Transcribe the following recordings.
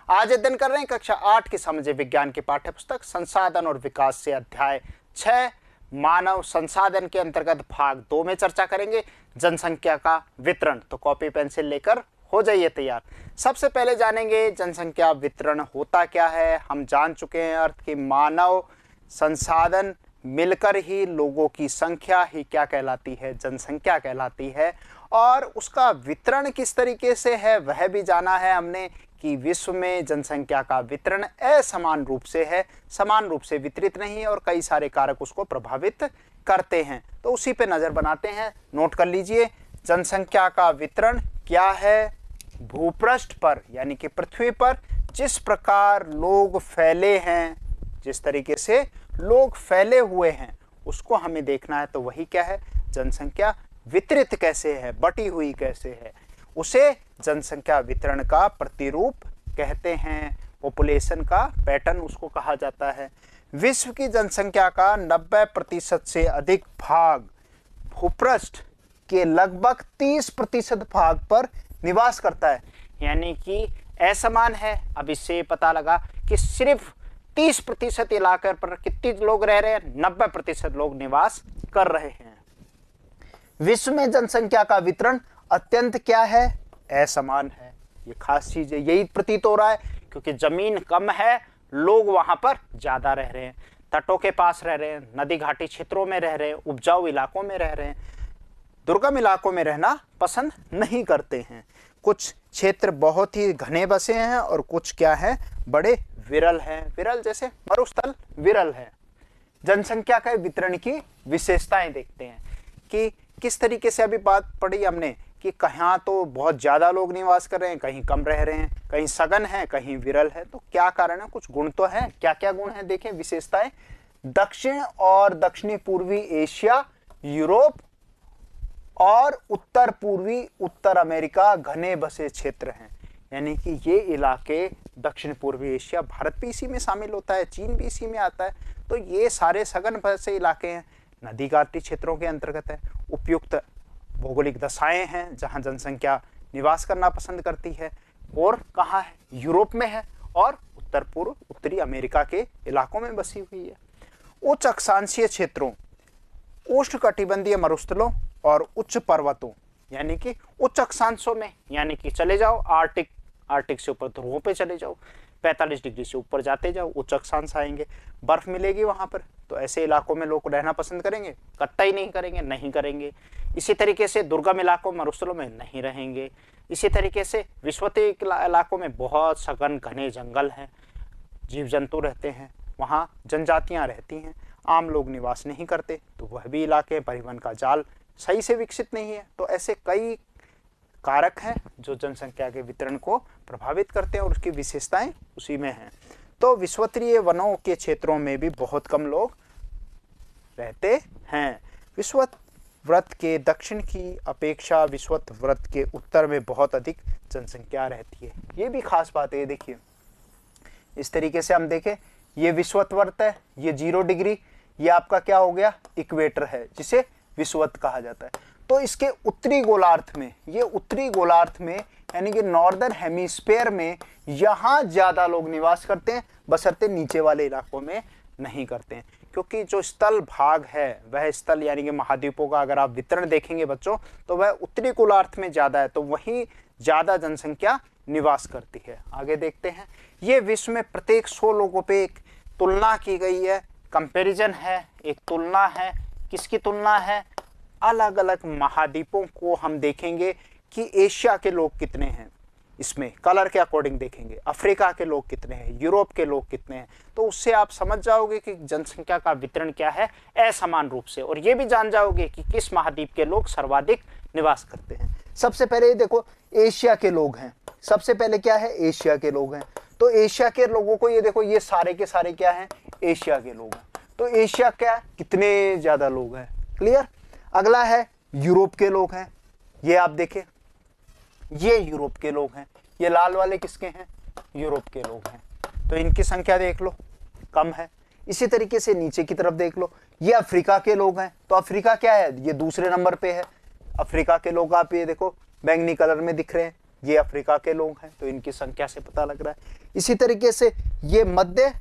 आज अध्ययन कर रहे हैं कक्षा 8 की सामाजिक विज्ञान की पाठ्य पुस्तक संसाधन और विकास से अध्याय 6 मानव संसाधन के अंतर्गत भाग 2 में चर्चा करेंगे जनसंख्या का वितरण। तो कॉपी पेंसिल लेकर हो जाइए तैयार। सबसे पहले जानेंगे जनसंख्या वितरण होता क्या है। हम जान चुके हैं अर्थ कि मानव संसाधन मिलकर ही लोगों की संख्या ही क्या कहलाती है, जनसंख्या कहलाती है। और उसका वितरण किस तरीके से है वह भी जाना है हमने कि विश्व में जनसंख्या का वितरण असमान रूप से है, समान रूप से वितरित नहीं है और कई सारे कारक उसको प्रभावित करते हैं। तो उसी पे नज़र बनाते हैं। नोट कर लीजिए, जनसंख्या का वितरण क्या है। भूपृष्ठ पर यानी कि पृथ्वी पर जिस प्रकार लोग फैले हैं, जिस तरीके से लोग फैले हुए हैं उसको हमें देखना है। तो वही क्या है, जनसंख्या वितरित कैसे है, बटी हुई कैसे है, उसे जनसंख्या वितरण का प्रतिरूप कहते हैं। पॉपुलेशन का पैटर्न उसको कहा जाता है। विश्व की जनसंख्या का 90% से अधिक भाग भूपृष्ठ के लगभग 30% भाग पर निवास करता है, यानी कि असमान है। अब इससे पता लगा कि सिर्फ 30% इलाके पर कितने लोग रह रहे हैं, 90% लोग निवास कर रहे हैं। विश्व में जनसंख्या का वितरण अत्यंत क्या है, असमान है। ये खास चीज है, यही प्रतीत हो रहा है क्योंकि जमीन कम है, लोग वहां पर ज्यादा रह रहे हैं, तटों के पास रह रहे हैं, नदी घाटी क्षेत्रों में रह रहे हैं, उपजाऊ इलाकों में रह रहे हैं, दुर्गम इलाकों में रहना पसंद नहीं करते हैं। कुछ क्षेत्र बहुत ही घने बसे हैं और कुछ क्या है, बड़े विरल हैं। विरल जैसे मरुस्थल विरल है। जनसंख्या के वितरण की विशेषताएं देखते हैं कि किस तरीके से अभी बात पढ़ी हमने कि कहाँ तो बहुत ज़्यादा लोग निवास कर रहे हैं, कहीं कम रह रहे हैं, कहीं सघन है, कहीं विरल है। तो क्या कारण है, कुछ गुण तो हैं। क्या क्या गुण हैं देखें, विशेषताएं। दक्षिण और दक्षिणी पूर्वी एशिया, यूरोप और उत्तर पूर्वी उत्तर अमेरिका घने बसे क्षेत्र हैं, यानी कि ये इलाके दक्षिण पूर्वी एशिया, भारत भी इसी में शामिल होता है, चीन भी इसी में आता है। तो ये सारे सघन बसे इलाके हैं, नदी घाटी क्षेत्रों के अंतर्गत है। उपयुक्त भौगोलिक दशाएं हैं जहां जनसंख्या निवास करना पसंद करती है। और कहाँ है, यूरोप में है और उत्तर पूर्व उत्तरी अमेरिका के इलाकों में बसी हुई है। उच्च अक्षांशीय क्षेत्रों, उष्णकटिबंधीय मरुस्थलों और उच्च पर्वतों, यानी कि उच्च अक्षांशों में, यानी कि चले जाओ आर्टिक से ऊपर ध्रुवों पे चले जाओ, 45 डिग्री से ऊपर जाते जाओ, उच्च अक्षांश आएंगे, बर्फ मिलेगी वहां पर। तो ऐसे इलाकों में लोग रहना पसंद करेंगे, कतई नहीं करेंगे, नहीं करेंगे। इसी तरीके से दुर्गम इलाकों मरुस्थलों में नहीं रहेंगे। इसी तरीके से विषुवतीय इलाकों में बहुत सघन घने जंगल हैं, जीव जंतु रहते हैं, वहाँ जनजातियाँ रहती हैं, आम लोग निवास नहीं करते। तो वह भी इलाके, परिवहन का जाल सही से विकसित नहीं है। तो ऐसे कई कारक हैं जो जनसंख्या के वितरण को प्रभावित करते हैं और उसकी विशेषताएं उसी में हैं। तो विषुवतीय वनों के क्षेत्रों में भी बहुत कम लोग रहते हैं। विषुवत वृत्त के दक्षिण की अपेक्षा विषुवत वृत्त के उत्तर में बहुत अधिक जनसंख्या रहती है। ये भी खास बात है। देखिए इस तरीके से हम देखें, ये विषुवत वृत्त है, ये 0 डिग्री, ये आपका क्या हो गया, इक्वेटर है जिसे विषुवत कहा जाता है। तो इसके उत्तरी गोलार्ध में, ये उत्तरी गोलार्ध में यानी कि नॉर्दर्न हेमिस्फीयर में यहाँ ज़्यादा लोग निवास करते हैं, बशर्ते नीचे वाले इलाकों में नहीं करते हैं। क्योंकि जो स्थल भाग है वह स्थल यानी कि महाद्वीपों का अगर आप वितरण देखेंगे बच्चों तो वह उत्तरी गोलार्ध में ज़्यादा है, तो वहीं ज़्यादा जनसंख्या निवास करती है। आगे देखते हैं, ये विश्व में प्रत्येक 100 लोगों पे एक तुलना की गई है, कंपैरिजन है, एक तुलना है। किसकी तुलना है, अलग अलग महाद्वीपों को हम देखेंगे कि एशिया के लोग कितने हैं, इसमें कलर के अकॉर्डिंग देखेंगे, अफ्रीका के लोग कितने हैं, यूरोप के लोग कितने हैं। तो उससे आप समझ जाओगे कि जनसंख्या का वितरण क्या है, असमान रूप से। और ये भी जान जाओगे कि किस महाद्वीप के लोग सर्वाधिक निवास करते हैं। सबसे पहले ये देखो, एशिया के लोग हैं। सबसे पहले क्या है, एशिया के लोग हैं। तो एशिया के लोगों को ये देखो, ये सारे के सारे क्या हैं, एशिया के लोग हैं। तो एशिया क्या, कितने ज्यादा लोग हैं, क्लियर। अगला है यूरोप के लोग हैं, ये आप देखें, ये यूरोप के लोग हैं। ये लाल वाले किसके हैं, यूरोप के लोग हैं। तो इनकी संख्या देख लो, कम है। इसी तरीके से नीचे की तरफ देख लो, ये अफ्रीका के लोग हैं। तो अफ्रीका क्या है, ये दूसरे नंबर पे है। अफ्रीका के लोग आप ये देखो बैंगनी कलर में दिख रहे हैं, ये अफ्रीका के लोग हैं, तो इनकी संख्या से पता लग रहा है। इसी तरीके से ये मध्य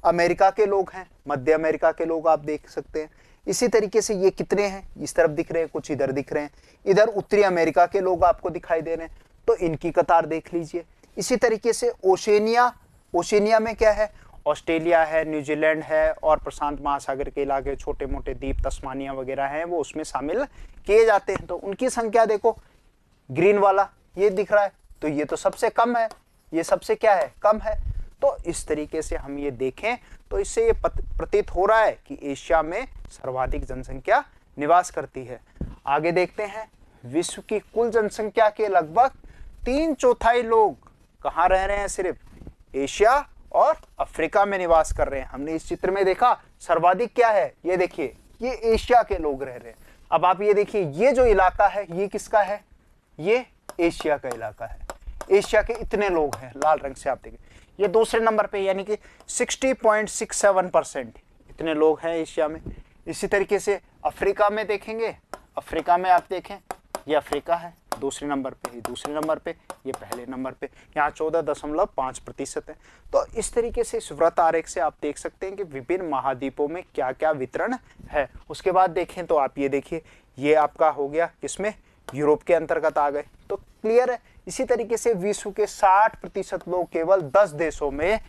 अमेरिका के लोग हैं, मध्य अमेरिका के लोग आप देख सकते हैं। इसी तरीके से ये कितने हैं, इस तरफ दिख रहे हैं, कुछ इधर दिख रहे हैं, इधर उत्तरी अमेरिका के लोग आपको दिखाई दे रहे हैं, तो इनकी कतार देख लीजिए। इसी तरीके से ओशेनिया, ओशेनिया में क्या है, ऑस्ट्रेलिया है, न्यूजीलैंड है और प्रशांत महासागर के इलाके, छोटे मोटे द्वीप तस्मानिया वगैरह हैं, वो उसमें शामिल किए जाते हैं। तो उनकी संख्या देखो, ग्रीन वाला ये दिख रहा है, तो ये तो सबसे कम है, ये सबसे क्या है, कम है। तो इस तरीके से हम ये देखें तो इससे ये प्रतीत हो रहा है कि एशिया में सर्वाधिक जनसंख्या निवास करती है। आगे देखते हैं, विश्व की कुल जनसंख्या के लगभग 3/4 लोग कहाँ रह रहे हैं, सिर्फ एशिया और अफ्रीका में निवास कर रहे हैं। हमने इस चित्र में देखा सर्वाधिक क्या है, ये देखिए, ये एशिया के लोग रह रहे हैं। अब आप ये देखिए, ये जो इलाका है ये किसका है, ये एशिया का इलाका है, एशिया के इतने लोग हैं, लाल रंग से आप देखिए, ये दूसरे नंबर पे, यानी कि 60.67% इतने लोग हैं एशिया में। इसी तरीके से अफ्रीका में देखेंगे, अफ्रीका में आप देखें, ये अफ्रीका है दूसरे नंबर पे, ये दूसरे नंबर पे, ये पहले नंबर पे, यहाँ 14.5% है। तो इस तरीके से इस वृत्त आरेख से आप देख सकते हैं कि विभिन्न महाद्वीपों में क्या क्या वितरण है। उसके बाद देखें तो आप ये देखिए, ये आपका हो गया किसमें, यूरोप के अंतर्गत आ गए, तो क्लियर है। इसी तरीके से विश्व के 60% लोग केवल 10 देशों में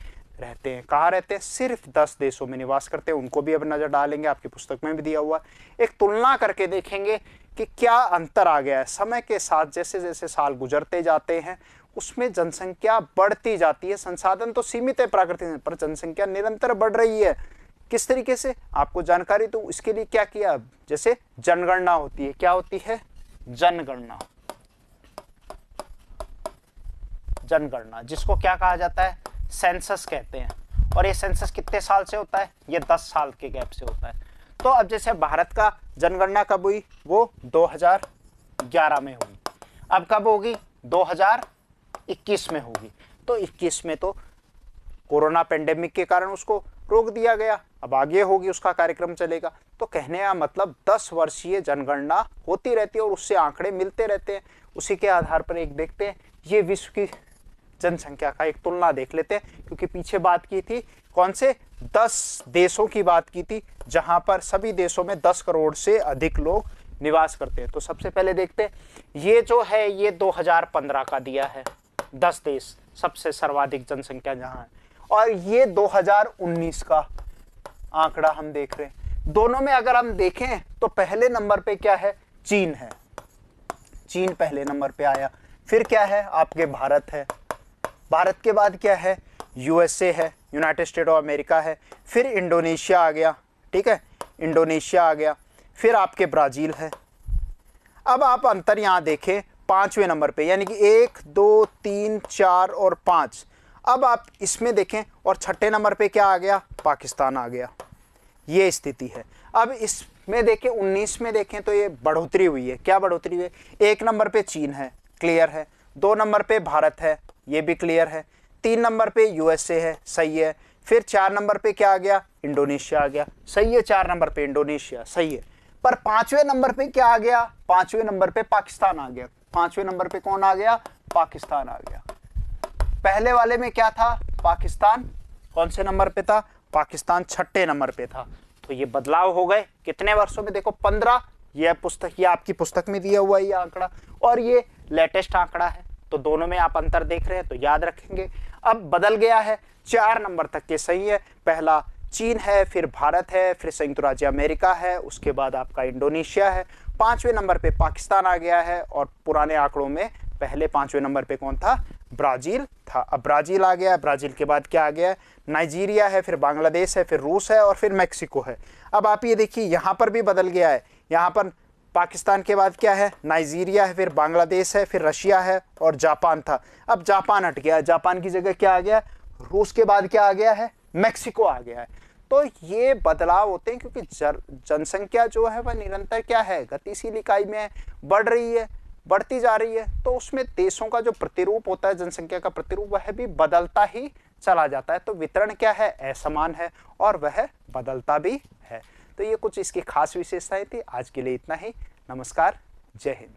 रहते हैं। कहाँ रहते हैं, सिर्फ 10 देशों में निवास करते हैं। उनको भी अब नजर डालेंगे, आपकी पुस्तक में भी दिया हुआ है। एक तुलना करके देखेंगे कि क्या अंतर आ गया है समय के साथ, जैसे जैसे साल गुजरते जाते हैं उसमें जनसंख्या बढ़ती जाती है। संसाधन तो सीमित है प्राकृतिक में, पर जनसंख्या निरंतर बढ़ रही है। किस तरीके से आपको जानकारी, तो इसके लिए क्या किया, जैसे जनगणना होती है, क्या होती है, जनगणना, जनगणना जिसको क्या कहा जाता है, सेंसस कहते हैं। और ये सेंसस कितने साल से होता है, ये 10 साल के गैप से होता है। तो अब जैसे भारत का जनगणना कब हुई, वो 2011 में हुई। अब कब होगी, 2021 में होगी। तो 21 में तो कोरोना पेंडेमिक के कारण उसको रोक दिया गया, अब आगे होगी, उसका कार्यक्रम चलेगा। तो कहने का मतलब 10 वर्षीय जनगणना होती रहती है और उससे आंकड़े मिलते रहते हैं। उसी के आधार पर एक देखते हैं, ये विश्व की जनसंख्या का एक तुलना देख लेते हैं, क्योंकि पीछे बात की थी कौन से, 10 देशों की बात की थी जहां पर सभी देशों में 10 करोड़ से अधिक लोग निवास करते हैं। तो सबसे पहले देखते हैं, ये जो है ये 2015 का दिया है, 10 देश सबसे सर्वाधिक जनसंख्या जहां है, और ये 2019 का आंकड़ा हम देख रहे हैं। दोनों में अगर हम देखें तो पहले नंबर पे क्या है, चीन है, चीन पहले नंबर पे आया। फिर क्या है, आपके भारत है, भारत के बाद क्या है, यूएसए है, यूनाइटेड स्टेट ऑफ अमेरिका है। फिर इंडोनेशिया आ गया, ठीक है, इंडोनेशिया आ गया। फिर आपके ब्राज़ील है। अब आप अंतर यहाँ देखें 5वें नंबर पे, यानी कि 1, 2, 3, 4 और 5। अब आप इसमें देखें और 6ठे नंबर पे क्या आ गया, पाकिस्तान आ गया। ये स्थिति है। अब इसमें देखें 19 में देखें तो ये बढ़ोतरी हुई है। क्या बढ़ोतरी हुई है, 1 नंबर पे चीन है, क्लियर है। 2 नंबर पे भारत है, ये भी क्लियर है। 3 नंबर पे यूएसए है, सही है। फिर 4 नंबर पे क्या आ गया, इंडोनेशिया आ गया, सही है। 4 नंबर पे इंडोनेशिया, सही है। पर 5वें नंबर पे क्या आ गया, 5वें नंबर पे पाकिस्तान आ गया। 5वें नंबर पे कौन आ गया, पाकिस्तान आ गया। पहले वाले में क्या था, पाकिस्तान कौन से नंबर पे था, पाकिस्तान 6ठे नंबर पे था। तो ये बदलाव हो गए कितने वर्षों में, देखो 15। ये पुस्तक, ये आपकी पुस्तक में दिया हुआ ये आंकड़ा, और ये लेटेस्ट आंकड़ा है। तो दोनों में आप अंतर देख रहे हैं, तो याद रखेंगे। अब बदल गया है, 4 नंबर तक के सही है। पहला चीन है, फिर भारत है, फिर संयुक्त राज्य अमेरिका है, उसके बाद आपका इंडोनेशिया है। 5वें नंबर पे पाकिस्तान आ गया है, और पुराने आंकड़ों में पहले 5वें नंबर पे कौन था, ब्राज़ील था। अब ब्राज़ील आ गया, ब्राज़ील के बाद क्या आ गया, नाइजीरिया है, फिर बांग्लादेश है, फिर रूस है, और फिर मैक्सिको है। अब आप ये देखिए यहाँ पर भी बदल गया है। यहाँ पर पाकिस्तान के बाद क्या है, नाइजीरिया है, फिर बांग्लादेश है, फिर रशिया है, और जापान था। अब जापान हट गया, जापान की जगह क्या आ गया, रूस के बाद क्या आ गया है, मैक्सिको आ गया है। तो ये बदलाव होते हैं क्योंकि जनसंख्या जो है वह निरंतर क्या है, गतिशील इकाई में बढ़ रही है, बढ़ती जा रही है। तो उसमें देशों का जो प्रतिरूप होता है, जनसंख्या का प्रतिरूप, वह भी बदलता ही चला जाता है। तो वितरण क्या है, असमान है, और वह बदलता भी है। तो ये कुछ इसकी खास विशेषताएं थी। आज के लिए इतना ही। नमस्कार, जय हिंद।